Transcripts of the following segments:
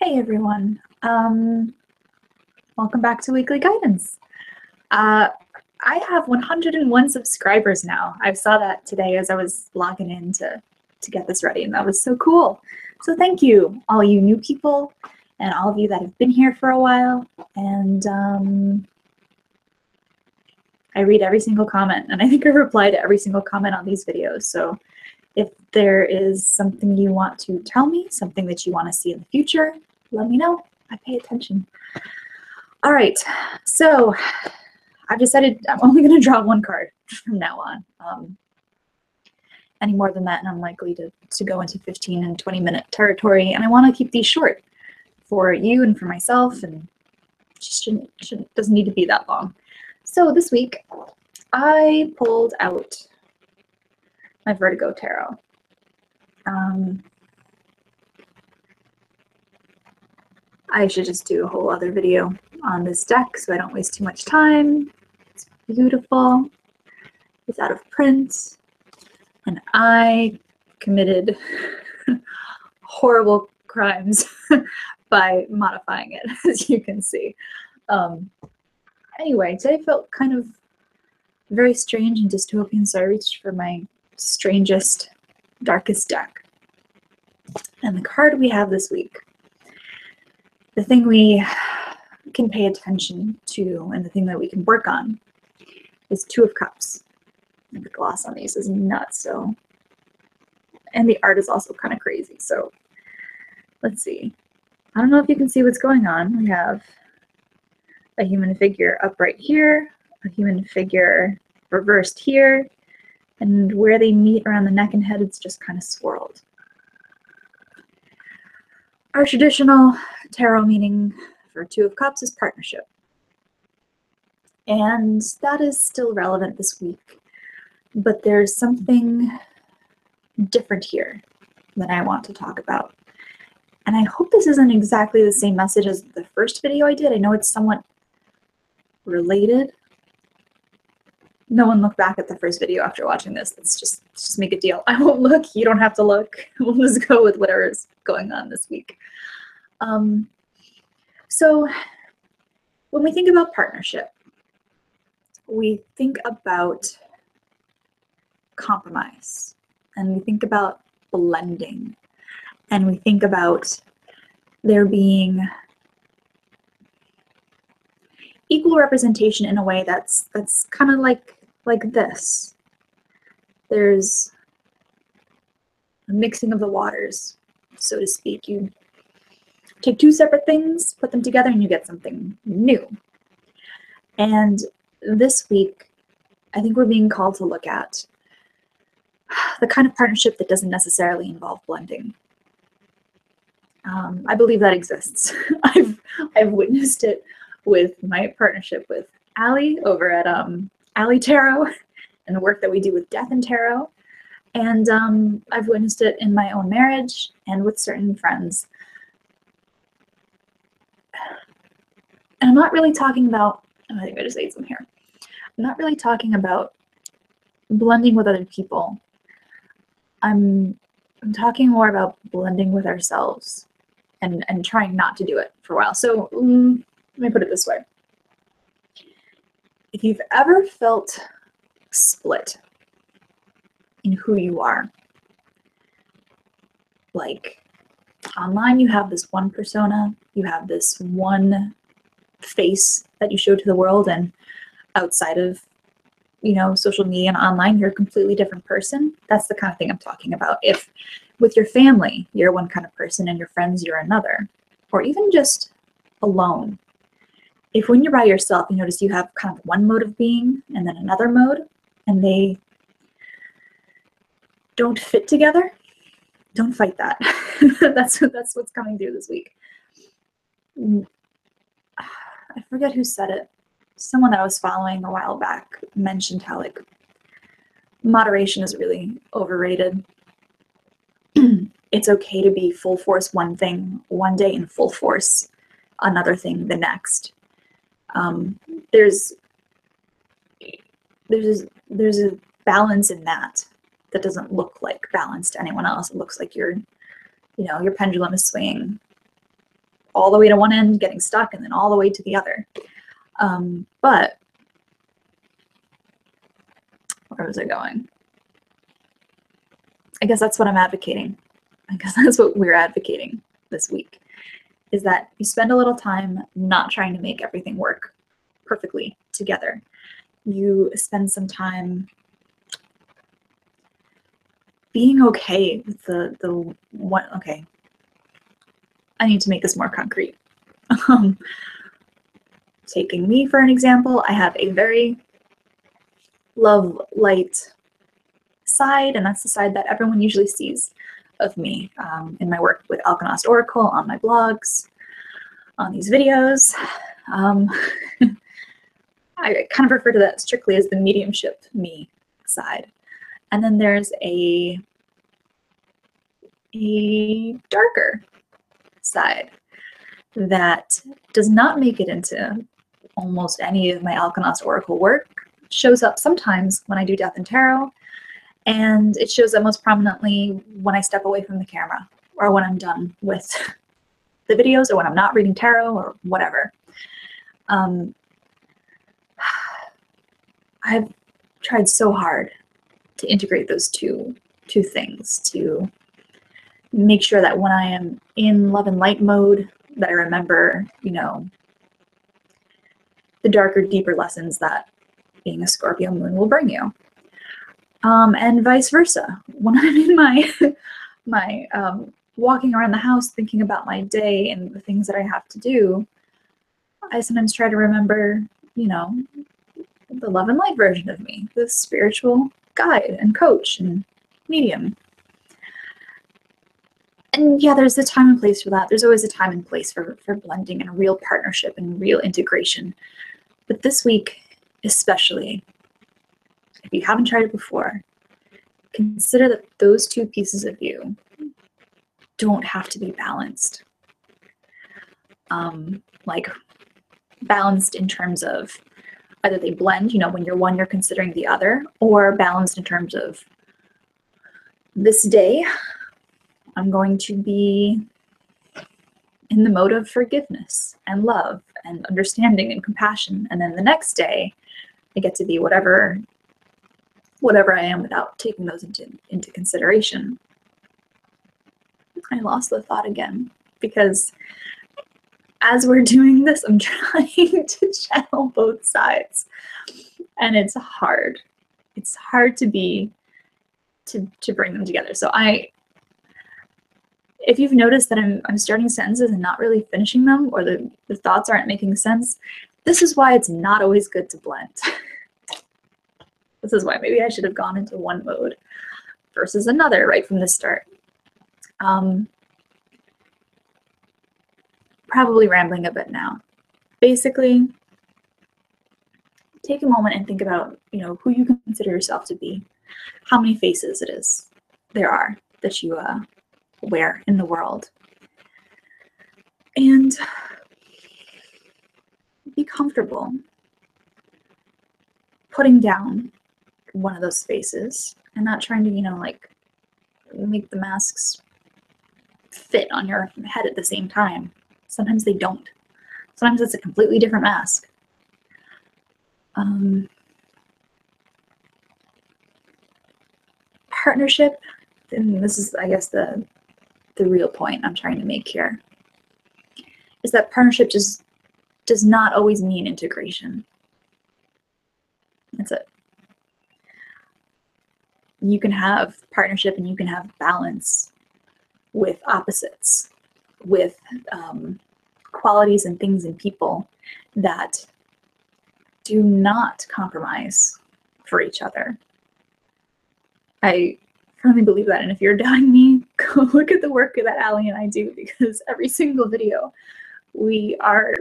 Hi everyone. Welcome back to Weekly Guidance. I have 101 subscribers now. I saw that today as I was logging in to get this ready, and that was so cool. So thank you, all you new people, and all of you that have been here for a while. And I read every single comment, and I think I reply to every single comment on these videos. So if there is something you want to tell me, something that you want to see in the future, let me know. I pay attention. All right, so I've decided I'm only going to draw one card from now on. Any more than that, and I'm likely to go into 15 and 20-minute territory, and I want to keep these short for you and for myself, and just doesn't need to be that long. So this week, I pulled out my Vertigo Tarot. I should just do a whole other video on this deck so I don't waste too much time. It's beautiful. It's out of print. And I committed horrible crimes by modifying it, as you can see. Anyway, today felt kind of very strange and dystopian, so I reached for my strangest, darkest deck. And the card we have this week, the thing we can pay attention to and the thing that we can work on, is Two of Cups. And the gloss on these is nuts, so. And the art is also kind of crazy, so let's see. I don't know if you can see what's going on. We have a human figure upright here, a human figure reversed here, and where they meet around the neck and head, it's just kind of swirled. Our traditional tarot meaning for Two of Cups is partnership. And that is still relevant this week, but there's something different here that I want to talk about. And I hope this isn't exactly the same message as the first video I did. I know it's somewhat related. No one look back at the first video after watching this. Let's just make a deal. I won't look. You don't have to look. We'll just go with whatever's going on this week. So when we think about partnership, we think about compromise, and we think about blending, and we think about there being equal representation in a way that's kind of like this. There's a mixing of the waters, so to speak. You take two separate things, put them together, and you get something new. And this week, I think we're being called to look at the kind of partnership that doesn't necessarily involve blending. I believe that exists. I've witnessed it with my partnership with Allie over at Allie Tarot and the work that we do with Death and Tarot. And I've witnessed it in my own marriage and with certain friends. And I'm not really talking about, I think I just ate some hair. I'm not really talking about blending with other people. I'm talking more about blending with ourselves and trying not to do it for a while. So let me put it this way. If you've ever felt split in who you are, like online you have this one persona, you have this one face that you show to the world, and outside of social media and online, you're a completely different person. That's the kind of thing I'm talking about. If with your family, you're one kind of person and your friends, you're another, or even just alone. If when you're by yourself, you notice you have kind of one mode of being and then another mode, and they don't fit together, don't fight that. That's what's coming through this week. I forget who said it. Someone that I was following a while back mentioned how moderation is really overrated. It's okay to be full force one thing one day and full force another thing the next. There's a balance in that doesn't look like balance to anyone else. It looks like your pendulum is swinging all the way to one end, getting stuck, and then all the way to the other. But where was I going? I guess that's what I'm advocating. I guess that's what we're advocating this week, is that you spend a little time not trying to make everything work perfectly together. You spend some time being okay with the one. Okay, I need to make this more concrete. Taking me for an example, I have a very love light side, and that's the side that everyone usually sees of me in my work with Alkahest Oracle, on my blogs, on these videos. I kind of refer to that strictly as the mediumship me side. And then there's a darker side that does not make it into almost any of my Alkahest Oracle work. It shows up sometimes when I do Death and Tarot, and it shows up most prominently when I step away from the camera, or when I'm done with the videos, or when I'm not reading tarot, or whatever. I've tried so hard to integrate those two things, to make sure that when I am in love and light mode, that I remember, you know, the darker, deeper lessons that being a Scorpio moon will bring you. And vice versa. When I'm in my walking around the house thinking about my day and the things that I have to do, I sometimes try to remember, you know, the love and light version of me, the spiritual guide and coach and medium. And yeah, there's a time and place for that. There's always a time and place for blending and real partnership and real integration. But this week, especially, if you haven't tried it before, consider that those two pieces of you don't have to be balanced. Like balanced in terms of either they blend, you know, when you're one, you're considering the other, or balanced in terms of this day, I'm going to be in the mode of forgiveness and love and understanding and compassion. And then the next day, I get to be whatever I am without taking those into consideration. I lost the thought again, because as we're doing this, I'm trying to channel both sides, and it's hard. It's hard to bring them together. So if you've noticed that I'm starting sentences and not really finishing them, or the thoughts aren't making sense, this is why it's not always good to blend. This is why maybe I should have gone into one mode versus another right from the start. Probably rambling a bit now. Basically, take a moment and think about, you know, who you consider yourself to be, how many faces there are that you wear in the world, and be comfortable putting down one of those faces and not trying to, you know, like make the masks fit on your head at the same time. Sometimes they don't. Sometimes it's a completely different mask. Partnership, and this is, I guess, the real point I'm trying to make here, is that partnership just does not always mean integration. That's it. You can have partnership and you can have balance with opposites, with qualities and things and people that do not compromise for each other. I firmly believe that, and if you're doubting me, go look at the work that Allie and I do, because every single video we are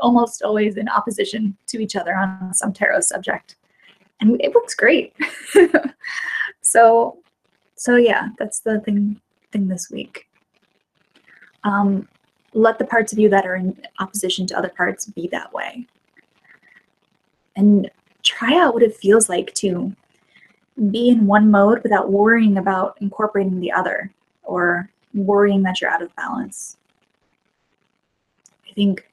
almost always in opposition to each other on some tarot subject, and it looks great. So yeah, that's the thing this week. Let the parts of you that are in opposition to other parts be that way. And try out what it feels like to be in one mode without worrying about incorporating the other, or worrying that you're out of balance. I think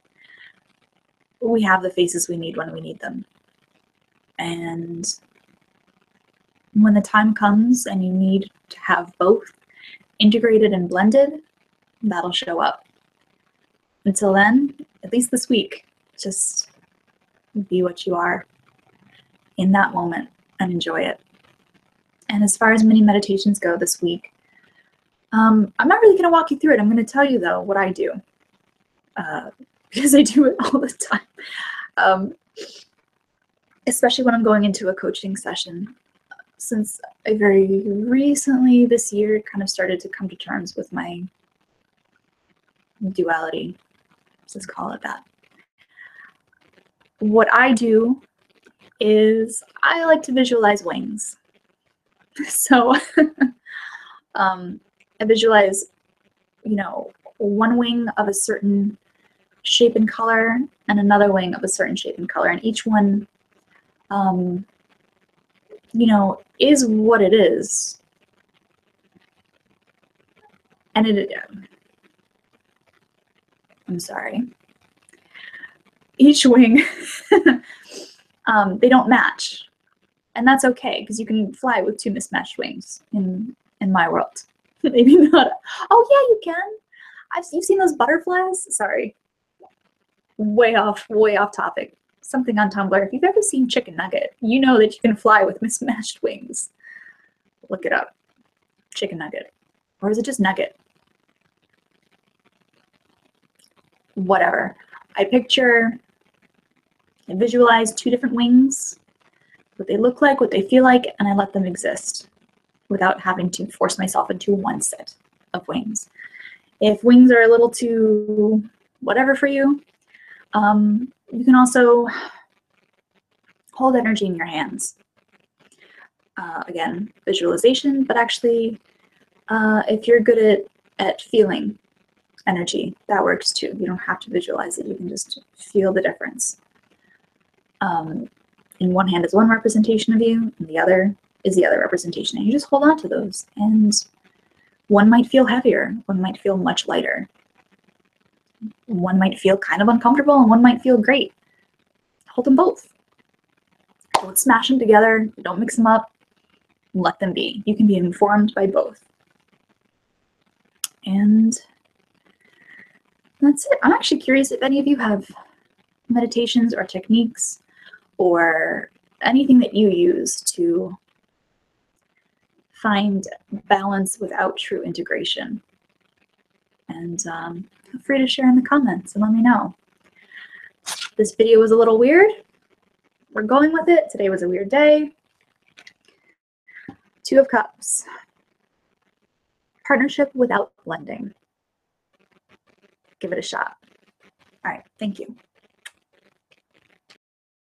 we have the faces we need when we need them. And when the time comes and you need to have both integrated and blended, that'll show up. Until then, at least this week, just be what you are in that moment and enjoy it. And as far as mini meditations go this week, I'm not really going to walk you through it. I'm going to tell you, though, what I do, because I do it all the time, especially when I'm going into a coaching session. Since I very recently this year kind of started to come to terms with my duality, let's call it that. What I do is I like to visualize wings. So I visualize, one wing of a certain shape and color and another wing of a certain shape and color. And each one, is what it is. And I'm sorry. Each wing, they don't match. And that's okay, because you can fly with two mismatched wings in my world. Maybe not. Oh yeah, you can. You've seen those butterflies? Sorry. Way off topic. Something on Tumblr. If you've ever seen Chicken Nugget, you know that you can fly with mismatched wings. Look it up. Chicken Nugget. Or is it just Nugget? Whatever. I visualize two different wings, what they look like, what they feel like, and I let them exist without having to force myself into one set of wings. If wings are a little too whatever for you, you can also hold energy in your hands. Again, visualization, but actually, if you're good at feeling energy, that works too. You don't have to visualize it. You can just feel the difference. In one hand is one representation of you, and the other is the other representation. And you just hold on to those. And one might feel heavier, one might feel much lighter. One might feel kind of uncomfortable, and one might feel great. Hold them both. Don't smash them together. Don't mix them up. Let them be. You can be informed by both. And that's it. I'm actually curious if any of you have meditations or techniques or anything that you use to find balance without true integration. And feel free to share in the comments and let me know. This video was a little weird. We're going with it. Today was a weird day. Two of Cups. Partnership without blending. Give it a shot. All right, thank you.